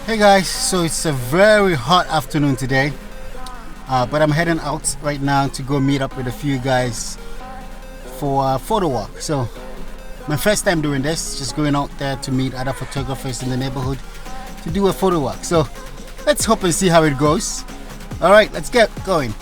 Hey guys, so it's a very hot afternoon today, but I'm heading out right now to go meet up with a few guys for a photo walk. So my first time doing this, just going out there to meet other photographers in the neighborhood to do a photo walk. So let's hope and see how it goes. All right, let's get going.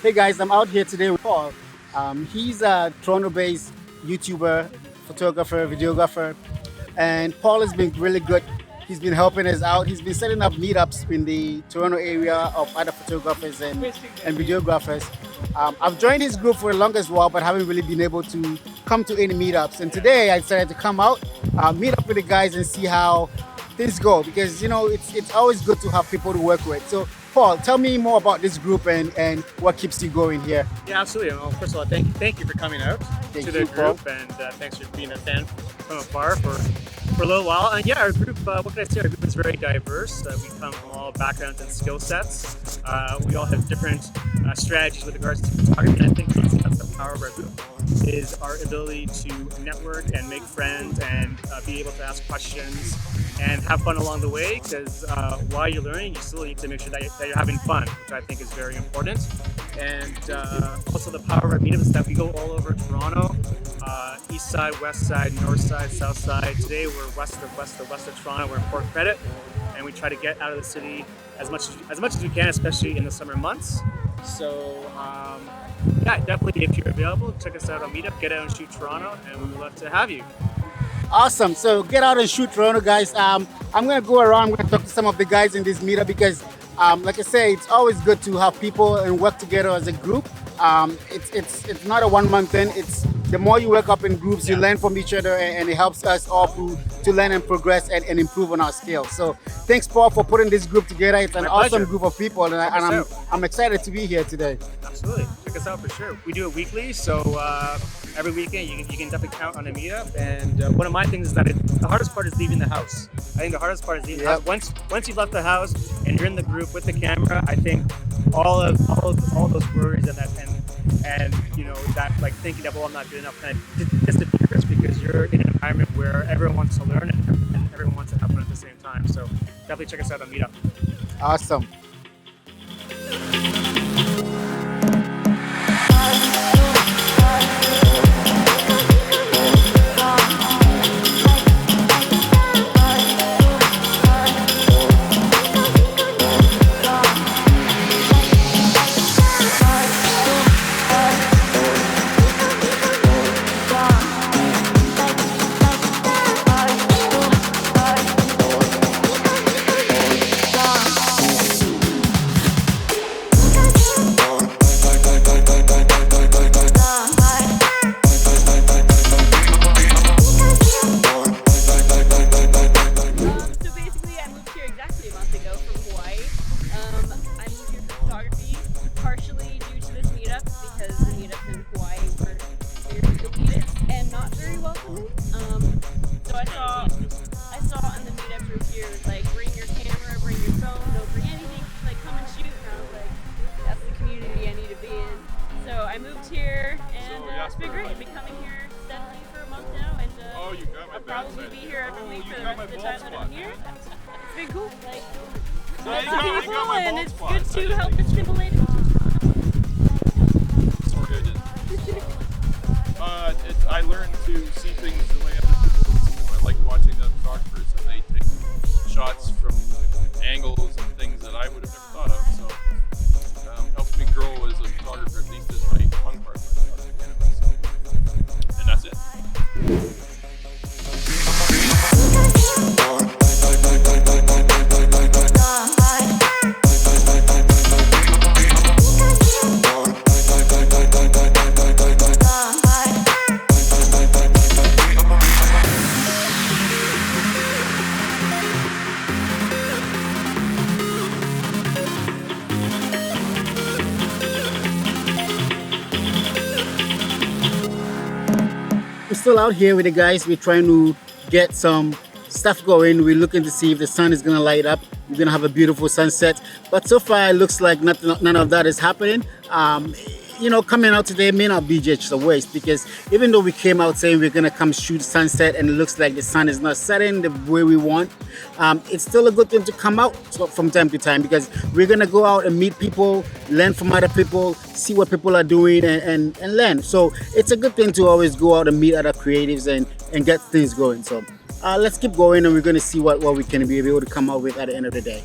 Hey guys, I'm out here today with Paul. He's a Toronto-based YouTuber, photographer, videographer, and Paul has been really good. He's been helping us out. He's been setting up meetups in the Toronto area of other photographers and videographers. I've joined his group for the longest while, but haven't really been able to come to any meetups. And today I decided to come out, meet up with the guys and see how things go, because it's always good to have people to work with. So Paul, tell me more about this group and what keeps you going here. Yeah, absolutely. Well, first of all, thank you for coming out to the group, and thanks for being a fan from afar for a little while. And yeah, our group, what can I say? Our group is very diverse. We come from all backgrounds and skill sets. We all have different strategies with regards to photography. And I think that's the power of our group, is our ability to network and make friends and be able to ask questions and have fun along the way, because while you're learning, you still need to make sure that you're having fun, which I think is very important. And also the power of our meetups is that we go all over Toronto, east side, west side, north side, south side. Today we're west of Toronto. We're in Port Credit, and we try to get out of the city as much as we can, especially in the summer months. So yeah, definitely, if you're available, check us out on Meetup, Get Out and Shoot Toronto, and we would love to have you. Awesome. So get out and shoot Toronto, guys. I'm going to go around. I'm going to talk to some of the guys in this meetup because, like I say, it's always good to have people and work together as a group. It's not a one-month thing. It's the more you work up in groups, you learn from each other, and it helps us all to learn and progress and improve on our skills. So thanks, Paul, for putting this group together. It's an awesome group of people, and I'm excited to be here today. Absolutely. Check us out for sure. We do it weekly, so every weekend you can definitely count on a meetup. And one of my things is that the hardest part is leaving the house. I think the hardest part is leaving the house. Once you've left the house and you're in the group with the camera, I think all those worries and that like thinking that, well, I'm not good enough, kind of disappears, because you're in an environment where everyone wants to learn and everyone wants to have fun at the same time. So definitely check us out on Meetup. Awesome. I learned to see things the way other people see them. I like watching the photographers, and they take shots from angles and things that I would have never thought of. So helps me grow as a photographer, at least in my fun part of my photography. So, and that's it. we're still out here with the guys. We're trying to get some stuff going. We're looking to see if the sun is gonna light up. We're gonna have a beautiful sunset. But so far it looks like none of that is happening. You know, coming out today may not be just a waste, because even though we came out saying we're gonna come shoot sunset and it looks like the sun is not setting the way we want, it's still a good thing to come out from time to time, because we're gonna go out and meet people, learn from other people, see what people are doing, and learn. So it's a good thing to always go out and meet other creatives and get things going. So let's keep going, and we're gonna see what we can be able to come out with at the end of the day.